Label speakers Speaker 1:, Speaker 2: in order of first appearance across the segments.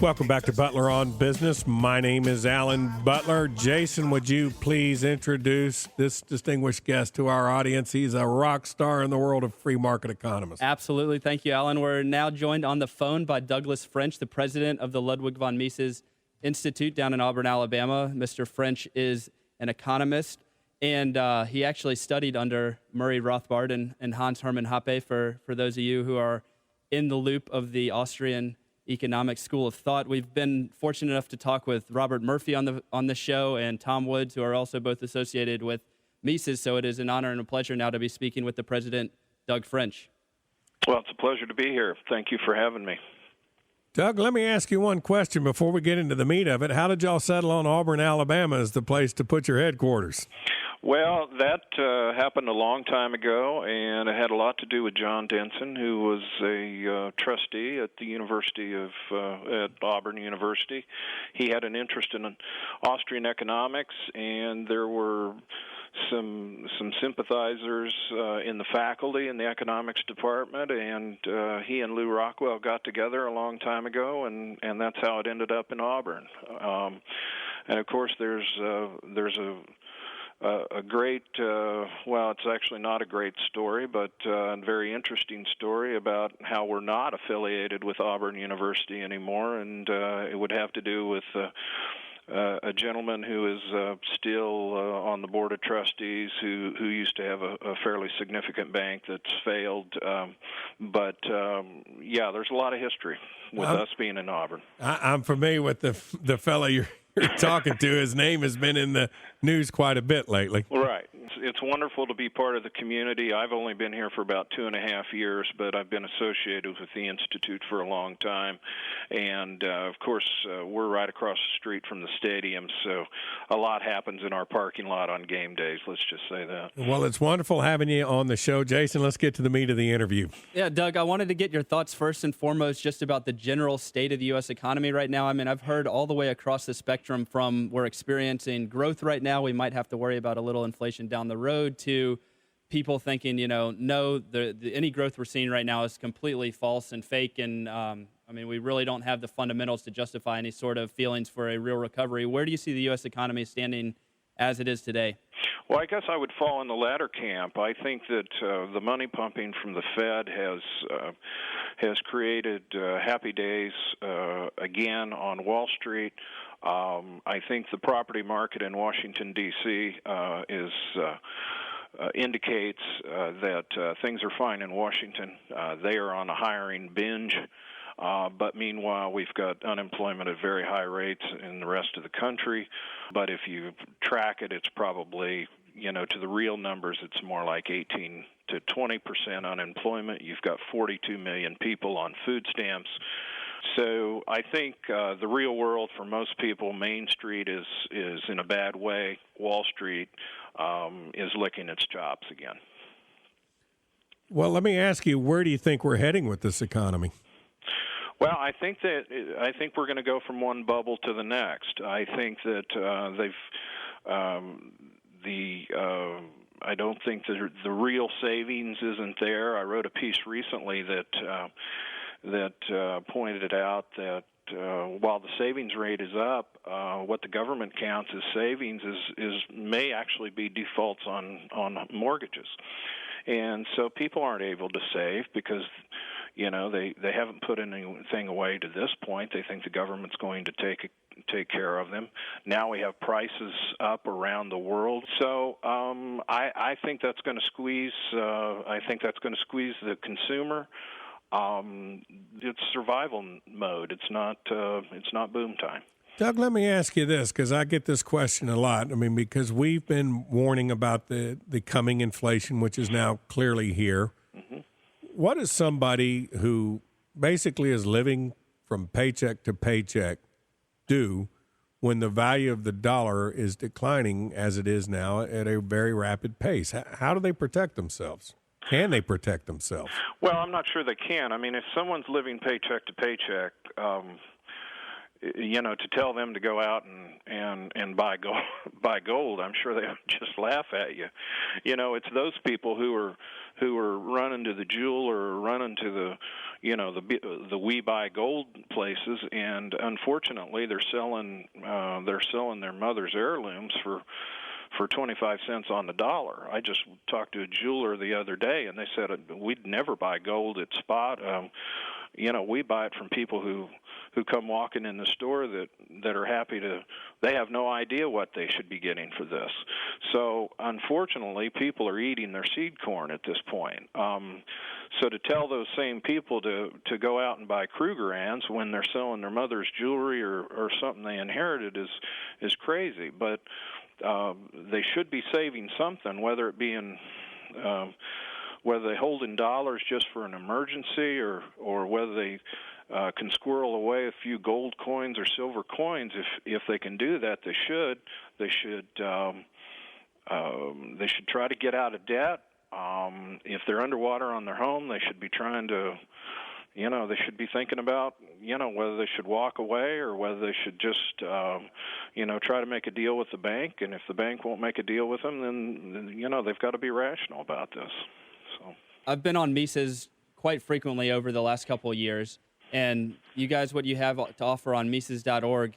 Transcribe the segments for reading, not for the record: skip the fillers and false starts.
Speaker 1: Welcome back to Butler on Business. My name is Alan Butler. Jason, would you please introduce this distinguished guest to our audience? He's a rock star in the world of free market economists.
Speaker 2: Absolutely. Thank you, Alan. We're now joined on the phone by Douglas French, the president of the Ludwig von Mises Institute down in Auburn, Alabama. Mr. French is an economist, and he actually studied under Murray Rothbard and Hans Hermann Hoppe, for those of you who are in the loop of the Austrian economic school of thought. We've been fortunate enough to talk with Robert Murphy on the show and Tom Woods, who are also both associated with Mises. So it is an honor and a pleasure now to be speaking with the president, Doug French.
Speaker 3: Well, it's a pleasure to be here. Thank you for having me.
Speaker 1: Doug, let me ask you one question before we get into the meat of it. How did y'all settle on Auburn, Alabama as the place to put your headquarters?
Speaker 3: Well, that happened a long time ago, and it had a lot to do with John Denson, who was a trustee at the University of at Auburn University. He had an interest in Austrian economics, and there were some sympathizers in the faculty in the economics department, and he and Lou Rockwell got together a long time ago, and that's how it ended up in Auburn. And of course, there's a great, well, it's actually not a great story, but a very interesting story about how we're not affiliated with Auburn University anymore, and it would have to do with a gentleman who is still on the board of trustees who used to have a fairly significant bank that's failed. But there's a lot of history with us being in Auburn.
Speaker 1: I'm familiar with the fellow you're talking to. His name has been in the news quite a bit lately.
Speaker 3: Right. It's wonderful to be part of the community. I've only been here for about 2.5 years, but I've been associated with the Institute for a long time. And, of course, we're right across the street from the stadium, so a lot happens in our parking lot on game days, let's just say that.
Speaker 1: Well, it's wonderful having you on the show. Jason, let's get to the meat of the interview.
Speaker 2: Yeah, Doug, I wanted to get your thoughts first and foremost just about the general state of the U.S. economy right now. I mean, I've heard all the way across the spectrum from we're experiencing growth right now, we might have to worry about a little inflation down the road, to people thinking, no, any growth we're seeing right now is completely false and fake, and we really don't have the fundamentals to justify any sort of feelings for a real recovery. Where do you see the U.S. economy standing as it is today?
Speaker 3: Well, I guess I would fall in the latter camp. I think that the money pumping from the Fed has created happy days again on Wall Street. I think the property market in Washington, D.C. Indicates that things are fine in Washington. They are on a hiring binge. But meanwhile, we've got unemployment at very high rates in the rest of the country. But if you track it, it's probably, to the real numbers, it's more like 18 to 20% unemployment. You've got 42 million people on food stamps. So I think the real world for most people, Main Street is in a bad way. Wall Street is licking its chops again.
Speaker 1: Well, let me ask you, where do you think we're heading with this economy?
Speaker 3: Well, I think we're going to go from one bubble to the next. I think that I don't think the real savings isn't there. I wrote a piece recently that pointed out that while the savings rate is up, what the government counts as savings may actually be defaults on mortgages, and so people aren't able to save because they haven't put anything away to this point. They think the government's going to take care of them. Now we have prices up around the world, so I think that's going to squeeze. I think that's going to squeeze the consumer. It's survival mode. It's not boom time.
Speaker 1: Doug, let me ask you this, because I get this question a lot. Because we've been warning about the coming inflation, which is now clearly here. Mm-hmm. What does somebody who basically is living from paycheck to paycheck do when the value of the dollar is declining as it is now at a very rapid pace? How do they protect themselves? Can they protect themselves?
Speaker 3: Well, I'm not sure they can. If someone's living paycheck to paycheck, to tell them to go out and buy gold, buy gold, I'm sure they would just laugh at you. It's those people who are running to the jeweler or running to the we buy gold places, and unfortunately they're selling their mother's heirlooms for 25 cents on the dollar. I just talked to a jeweler the other day, and they said we'd never buy gold at spot. We buy it from people who come walking in the store that are happy to. They have no idea what they should be getting for this. So unfortunately, people are eating their seed corn at this point. So to tell those same people to go out and buy Krugerrands when they're selling their mother's jewelry or something they inherited is crazy. But they should be saving something, whether it be in whether they hold in dollars just for an emergency, or whether they can squirrel away a few gold coins or silver coins. If they can do that, they should. They should try to get out of debt. If they're underwater on their home, they should be trying to. They should be thinking about, whether they should walk away or whether they should just, try to make a deal with the bank. And if the bank won't make a deal with them, then they've got to be rational about this. So
Speaker 2: I've been on Mises quite frequently over the last couple of years, and you guys, what you have to offer on Mises.org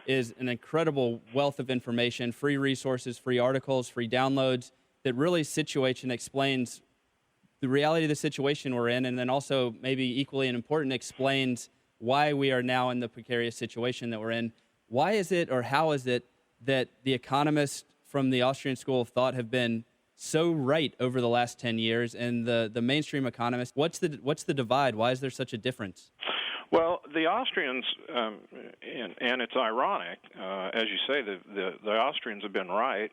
Speaker 2: is an incredible wealth of information, free resources, free articles, free downloads that really situates and explains the reality of the situation we're in, and then also maybe equally important explains why we are now in the precarious situation that we're in. Why is it, or how is it, that the economists from the Austrian School of Thought have been so right over the last 10 years, and the mainstream economists? What's the divide? Why is there such a difference?
Speaker 3: Well, the Austrians, and it's ironic, as you say, the Austrians have been right.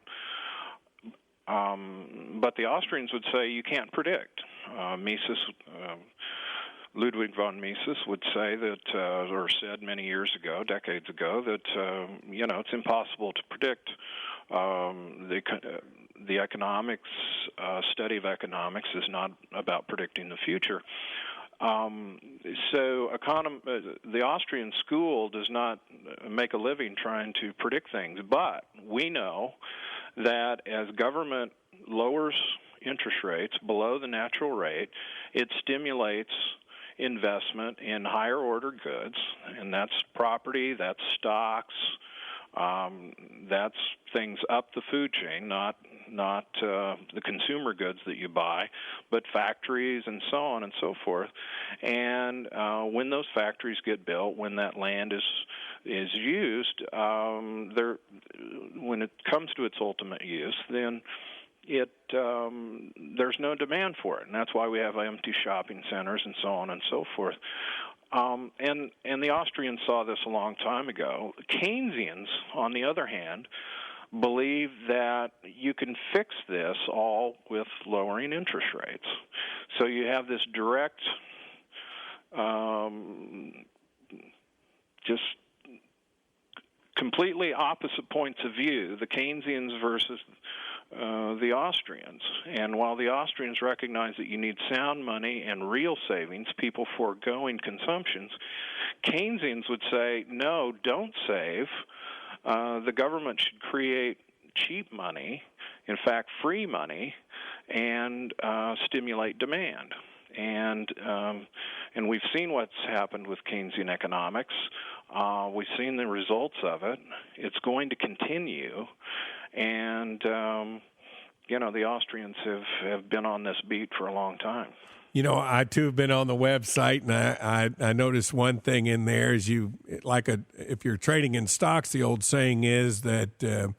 Speaker 3: But the Austrians would say you can't predict. Ludwig von Mises would say that, or said many years ago, decades ago, that it's impossible to predict. The economics study of economics is not about predicting the future. So the Austrian school does not make a living trying to predict things, but we know that as government lowers interest rates below the natural rate, it stimulates investment in higher order goods, and that's property, that's stocks, that's things up the food chain, not the consumer goods that you buy, but factories and so on and so forth. And when those factories get built, when that land is used, when it comes to its ultimate use, then there's no demand for it, and that's why we have empty shopping centers and so on and so forth. And the Austrians saw this a long time ago. Keynesians, on the other hand, believe that you can fix this all with lowering interest rates. So you have this direct, just completely opposite points of view, the Keynesians versus the Austrians. And while the Austrians recognize that you need sound money and real savings, people foregoing consumptions, Keynesians would say, no, don't save. The government should create cheap money, in fact, free money, and stimulate demand. And we've seen what's happened with Keynesian economics. We've seen the results of it. It's going to continue. And, the Austrians have been on this beat for a long time.
Speaker 1: I too have been on the website, and I noticed one thing in there is if you're trading in stocks, the old saying is that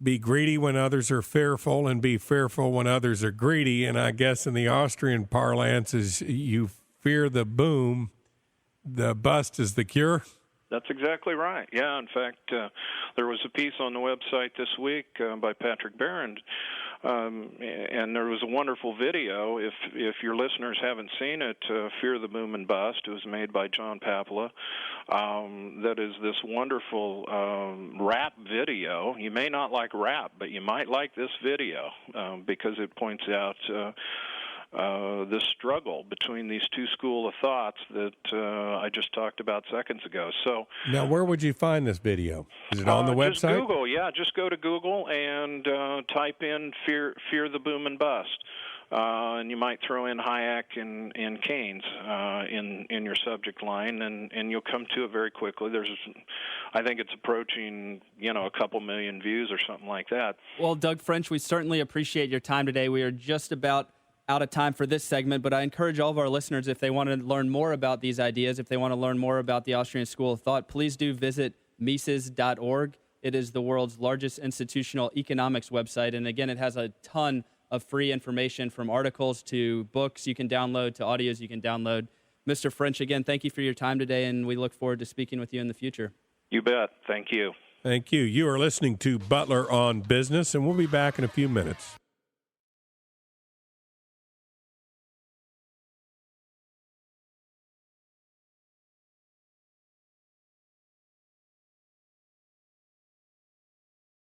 Speaker 1: be greedy when others are fearful and be fearful when others are greedy. And I guess in the Austrian parlance is you fear the boom, the bust is the cure.
Speaker 3: That's exactly right. Yeah, in fact, there was a piece on the website this week by Patrick Barron, and there was a wonderful video. If your listeners haven't seen it, Fear the Boom and Bust, it was made by John Papala. That is this wonderful rap video. You may not like rap, but you might like this video because it points out this struggle between these two schools of thoughts that I just talked about seconds ago. So
Speaker 1: now, where would you find this video? Is it on the website?
Speaker 3: Just Google, just go to Google and type in "fear the boom and bust," and you might throw in Hayek and Keynes in your subject line, and you'll come to it very quickly. I think it's approaching a couple million views or something like that.
Speaker 2: Well, Doug French, we certainly appreciate your time today. We are just about out of time for this segment, but I encourage all of our listeners, if they want to learn more about these ideas, if they want to learn more about the Austrian School of Thought, please do visit Mises.org. It is the world's largest institutional economics website, and again, it has a ton of free information, from articles to books you can download to audios you can download. Mr. French, again, thank you for your time today, and we look forward to speaking with you in the future.
Speaker 3: You bet. Thank you.
Speaker 1: Thank you. You are listening to Butler on Business, and we'll be back in a few minutes.